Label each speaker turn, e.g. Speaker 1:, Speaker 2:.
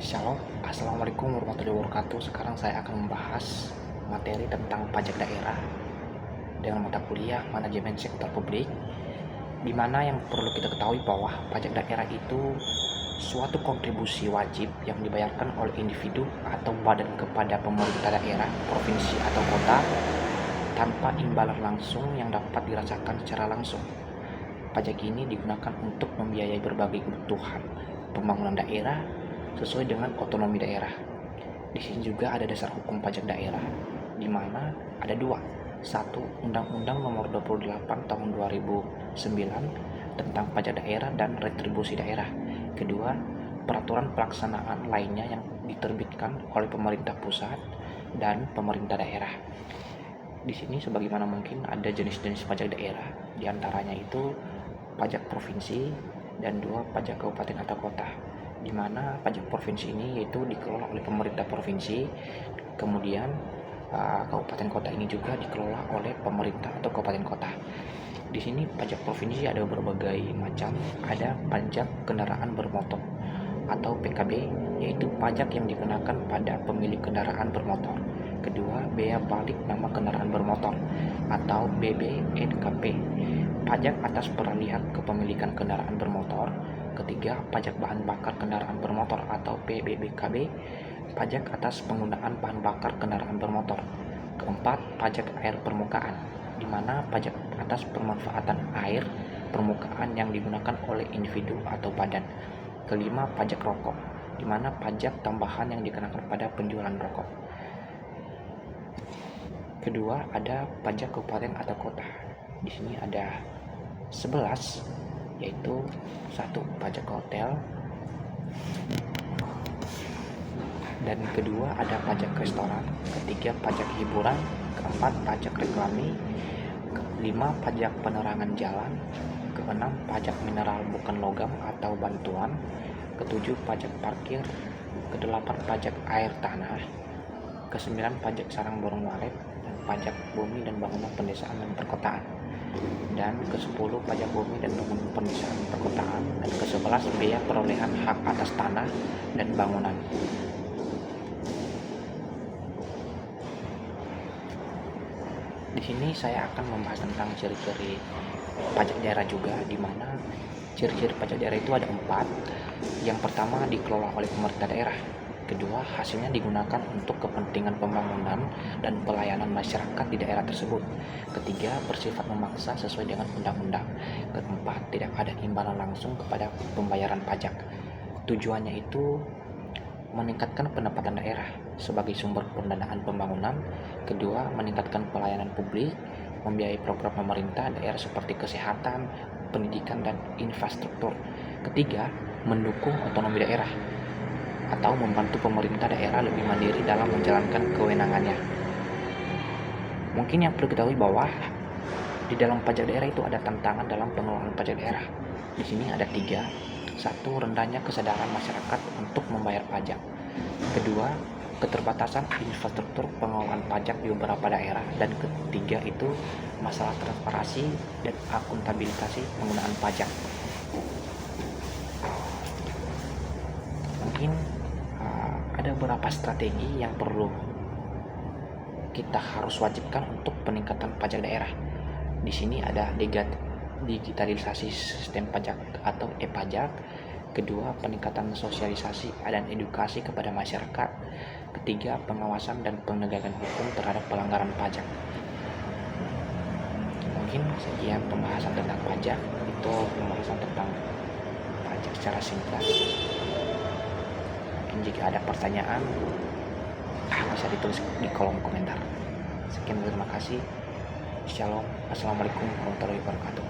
Speaker 1: Shalom, Assalamualaikum warahmatullahi wabarakatuh. Sekarang saya akan membahas materi tentang pajak daerah dengan mata kuliah manajemen sektor publik, di mana yang perlu kita ketahui bahwa pajak daerah itu suatu kontribusi wajib yang dibayarkan oleh individu atau badan kepada pemerintah daerah, provinsi atau kota tanpa imbalan langsung yang dapat dirasakan secara langsung. Pajak ini digunakan untuk membiayai berbagai kebutuhan pembangunan daerah sesuai dengan otonomi daerah. Di sini juga ada dasar hukum pajak daerah, di mana ada dua. Satu, Undang-Undang Nomor 28 Tahun 2009 tentang pajak daerah dan retribusi daerah. Kedua, peraturan pelaksanaan lainnya yang diterbitkan oleh pemerintah pusat dan pemerintah daerah. Di sini sebagaimana mungkin ada jenis-jenis pajak daerah, diantaranya itu pajak provinsi dan dua pajak kabupaten atau kota, di mana pajak provinsi ini yaitu dikelola oleh pemerintah provinsi, kemudian kabupaten kota ini juga dikelola oleh pemerintah atau kabupaten kota. Di sini pajak provinsi ada berbagai macam, ada pajak kendaraan bermotor atau PKB, yaitu pajak yang dikenakan pada pemilik kendaraan bermotor. Kedua, bea balik nama kendaraan bermotor atau BBNKP, pajak atas peralihan kepemilikan kendaraan bermotor. Ketiga, pajak bahan bakar kendaraan bermotor atau PBBKB, pajak atas penggunaan bahan bakar kendaraan bermotor. Keempat, pajak air permukaan, di mana pajak atas pemanfaatan air permukaan yang digunakan oleh individu atau badan. Kelima, pajak rokok, di mana pajak tambahan yang dikenakan pada penjualan rokok. Kedua, ada pajak kabupaten atau kota. Di sini ada 11, yaitu satu, pajak hotel, dan kedua ada pajak restoran, ketiga pajak hiburan, keempat pajak reklame, kelima pajak penerangan jalan, keenam pajak mineral bukan logam atau bantuan, ketujuh pajak parkir, kedelapan pajak air tanah, kesembilan pajak sarang burung walet, dan pajak bumi dan bangunan pedesaan dan perkotaan, dan ke-10 pajak bumi dan bangunan pedesaan perkotaan, dan ke-11 bea perolehan hak atas tanah dan bangunan. Di sini saya akan membahas tentang ciri-ciri pajak daerah juga, di mana ciri-ciri pajak daerah itu ada 4. Yang pertama, dikelola oleh pemerintah daerah. Kedua, hasilnya digunakan untuk kepentingan pembangunan dan pelayanan masyarakat di daerah tersebut. Ketiga, bersifat memaksa sesuai dengan undang-undang. Keempat, tidak ada imbalan langsung kepada pembayaran pajak. Tujuannya itu meningkatkan pendapatan daerah sebagai sumber pendanaan pembangunan. Kedua, meningkatkan pelayanan publik, membiayai program pemerintah daerah seperti kesehatan, pendidikan, dan infrastruktur. Ketiga, mendukung otonomi daerah atau membantu pemerintah daerah lebih mandiri dalam menjalankan kewenangannya. Mungkin yang perlu diketahui bahwa di dalam pajak daerah itu ada tantangan dalam pengelolaan pajak daerah. Di sini ada 3. Satu, rendahnya kesadaran masyarakat untuk membayar pajak. Kedua, keterbatasan infrastruktur pengelolaan pajak di beberapa daerah. Dan ketiga itu masalah transparansi dan akuntabilitas penggunaan pajak. Mungkin ada beberapa strategi yang perlu kita harus wajibkan untuk peningkatan pajak daerah. Di sini ada digitalisasi sistem pajak atau e-pajak. Kedua, peningkatan sosialisasi dan edukasi kepada masyarakat. Ketiga, pengawasan dan penegakan hukum terhadap pelanggaran pajak. Mungkin sekian pembahasan tentang pajak, itu pembahasan tentang pajak secara singkat. Jika ada pertanyaan, bisa ditulis di kolom komentar. Sekian, terima kasih. Shalom, assalamualaikum warahmatullahi wabarakatuh.